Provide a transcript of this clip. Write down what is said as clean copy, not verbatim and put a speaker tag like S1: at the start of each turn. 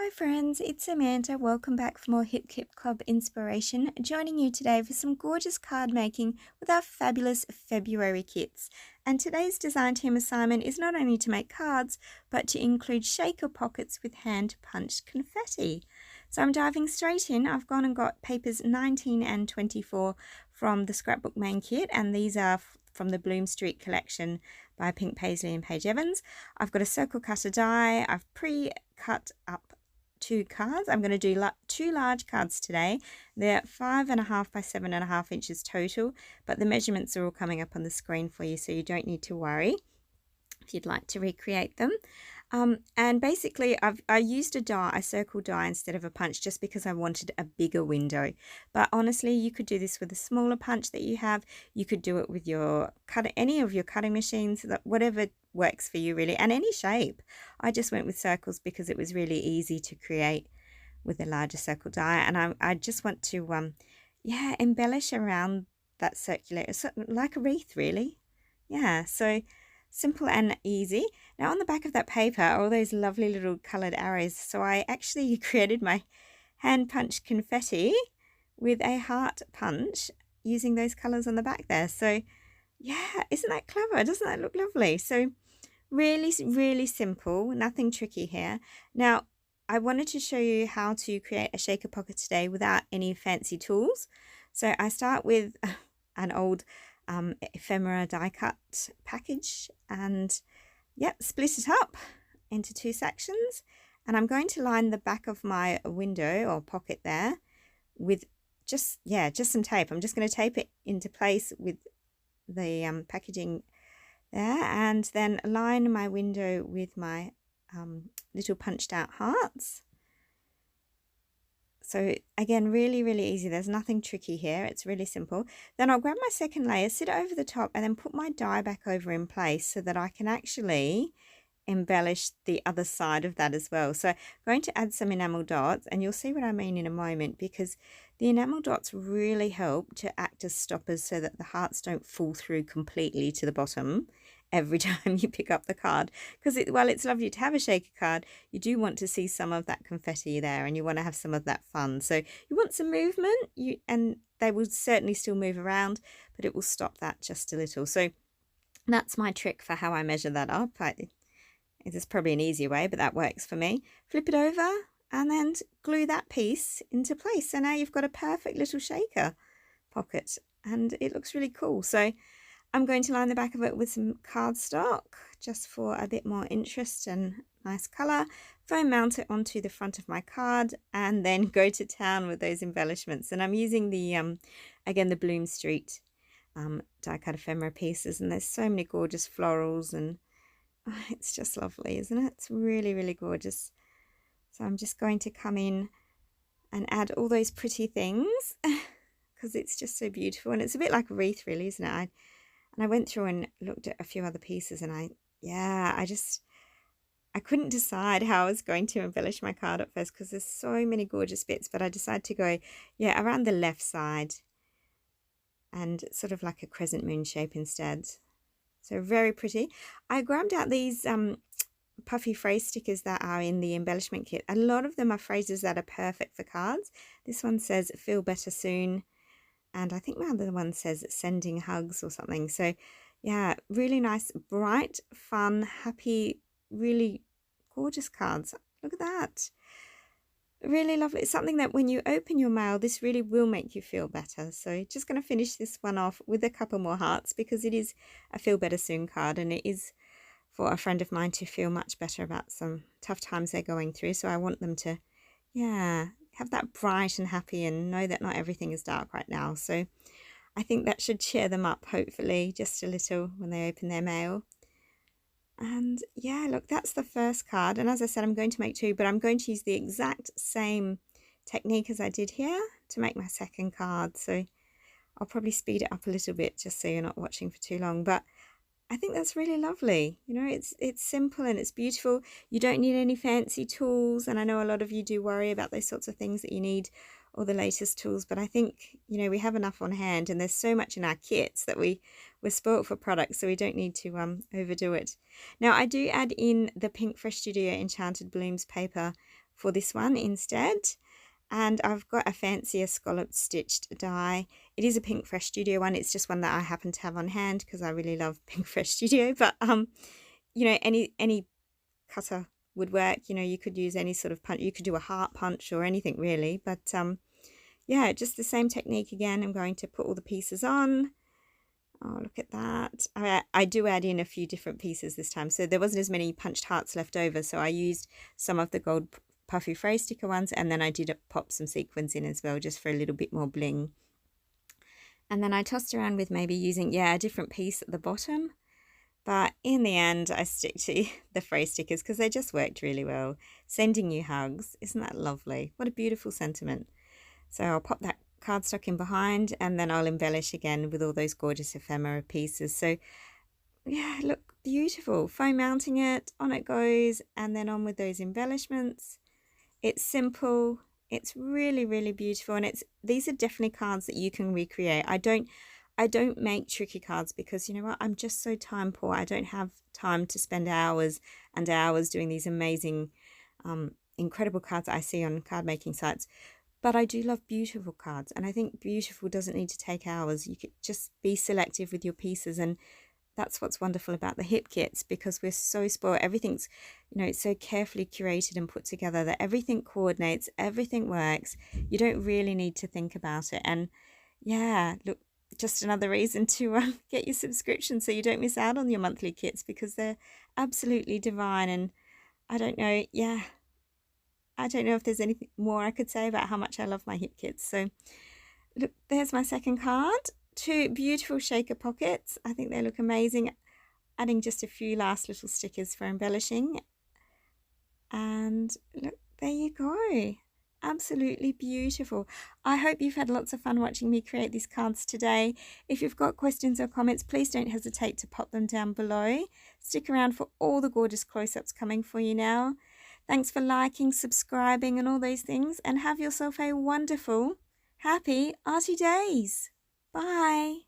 S1: Hi friends, it's Amanda. Welcome back for more Hip Kip Club inspiration. Joining you today for some gorgeous card making with our fabulous February kits. And today's design team assignment is not only to make cards, but to include shaker pockets with hand punched confetti. So I'm diving straight in. I've gone and got papers 19 and 24 from the Scrapbook main kit, and these are from the Bloom Street collection by Pink Paisley and Paige Evans. I've got a circle cutter die. I've pre-cut up 2 cards. I'm going to do 2 large cards today. They're 5.5 by 7.5 inches total, but the measurements are all coming up on the screen for you, so you don't need to worry if you'd like to recreate them. And basically I used a circle die instead of a punch, just because I wanted a bigger window. But honestly, you could do this with a smaller punch that you have. You could do it with your any of your cutting machines, whatever works for you really, and any shape. I just went with circles because it was really easy to create with a larger circle die, and I just want to embellish around that circular, like a wreath really. So simple and easy. Now on the back of that paper are all those lovely little coloured arrows. So I actually created my hand punched confetti with a heart punch using those colours on the back there. So yeah, isn't that clever? Doesn't that look lovely? So really, really simple, nothing tricky here. Now I wanted to show you how to create a shaker pocket today without any fancy tools. So I start with an old ephemera die cut package, and split it up into 2 sections, and I'm going to line the back of my window or pocket there with just some tape. I'm just going to tape it into place with the packaging there, and then line my window with my little punched out hearts. So again, really, really easy. There's nothing tricky here. It's really simple. Then I'll grab my second layer, sit it over the top, and then put my die back over in place so that I can actually embellish the other side of that as well. So I'm going to add some enamel dots, and you'll see what I mean in a moment, because the enamel dots really help to act as stoppers so that the hearts don't fall through completely to the bottom every time you pick up the card. Because while it's lovely to have a shaker card, you do want to see some of that confetti there, and you want to have some of that fun. So you want some movement, and they will certainly still move around, but it will stop that just a little. So that's my trick for how I measure that up. There's probably an easier way, but that works for me. Flip it over and then glue that piece into place. So now you've got a perfect little shaker pocket, and it looks really cool. So I'm going to line the back of it with some cardstock just for a bit more interest and nice colour. Foam mount it onto the front of my card, and then go to town with those embellishments. And I'm using the again, the Bloom Street die cut ephemera pieces, and there's so many gorgeous florals, and it's just lovely, isn't it? It's really, really gorgeous. So I'm just going to come in and add all those pretty things because it's just so beautiful, and it's a bit like a wreath really, isn't it? I went through and looked at a few other pieces, and I couldn't decide how I was going to embellish my card at first because there's so many gorgeous bits, but I decided to go around the left side and sort of like a crescent moon shape instead. So very pretty. I grabbed out these puffy phrase stickers that are in the embellishment kit. A lot of them are phrases that are perfect for cards. This one says "feel better soon," and I think my other one says "sending hugs" or something. So yeah, really nice, bright, fun, happy, really gorgeous cards. Look at that. Really lovely. It's something that when you open your mail, this really will make you feel better. So just going to finish this one off with a couple more hearts, because it is a feel better soon card, and it is for a friend of mine to feel much better about some tough times they're going through. So I want them to have that bright and happy, and know that not everything is dark right now. So I think that should cheer them up, hopefully, just a little when they open their mail. And yeah, look, that's the first card. And as I said, I'm going to make 2, but I'm going to use the exact same technique as I did here to make my second card. So I'll probably speed it up a little bit just so you're not watching for too long. But I think that's really lovely. You know, it's simple and it's beautiful. You don't need any fancy tools. And I know a lot of you do worry about those sorts of things, that you need all the latest tools, but I think, you know, we have enough on hand, and there's so much in our kits that we're spoilt for products, so we don't need to overdo it. Now I do add in the Pink Fresh Studio Enchanted Blooms paper for this one instead. And I've got a fancier scalloped stitched die. It is a Pink Fresh Studio one. It's just one that I happen to have on hand because I really love Pink Fresh Studio. But you know, any cutter would work. You know, you could use any sort of punch. You could do a heart punch or anything really. But yeah, just the same technique again. I'm going to put all the pieces on. Oh, look at that. I do add in a few different pieces this time. So there wasn't as many punched hearts left over. So I used some of the gold puffy fray sticker ones, and then I did pop some sequins in as well, just for a little bit more bling. And then I tossed around with maybe using, a different piece at the bottom. But in the end, I stick to the fray stickers because they just worked really well. Sending you hugs. Isn't that lovely? What a beautiful sentiment. So I'll pop that cardstock in behind, and then I'll embellish again with all those gorgeous ephemera pieces. So yeah, look, beautiful. Foam mounting it, on it goes, and then on with those embellishments. It's simple. It's really, really beautiful, and these are definitely cards that you can recreate. I don't make tricky cards because, you know what, I'm just so time poor. I don't have time to spend hours and hours doing these amazing, incredible cards that I see on card making sites. But I do love beautiful cards, and I think beautiful doesn't need to take hours. You could just be selective with your pieces, and that's what's wonderful about the hip kits, because we're so spoiled. Everything's, you know, it's so carefully curated and put together that everything coordinates, everything works. You don't really need to think about it. And yeah, look, just another reason to get your subscription so you don't miss out on your monthly kits, because they're absolutely divine. And I don't know, I don't know if there's anything more I could say about how much I love my hip kits. So look, there's my second card. Two beautiful shaker pockets. I think they look amazing. Adding just a few last little stickers for embellishing. And look, there you go. Absolutely beautiful. I hope you've had lots of fun watching me create these cards today. If you've got questions or comments, please don't hesitate to pop them down below. Stick around for all the gorgeous close-ups coming for you now. Thanks for liking, subscribing, and all those things, and have yourself a wonderful, happy Arty days. Bye.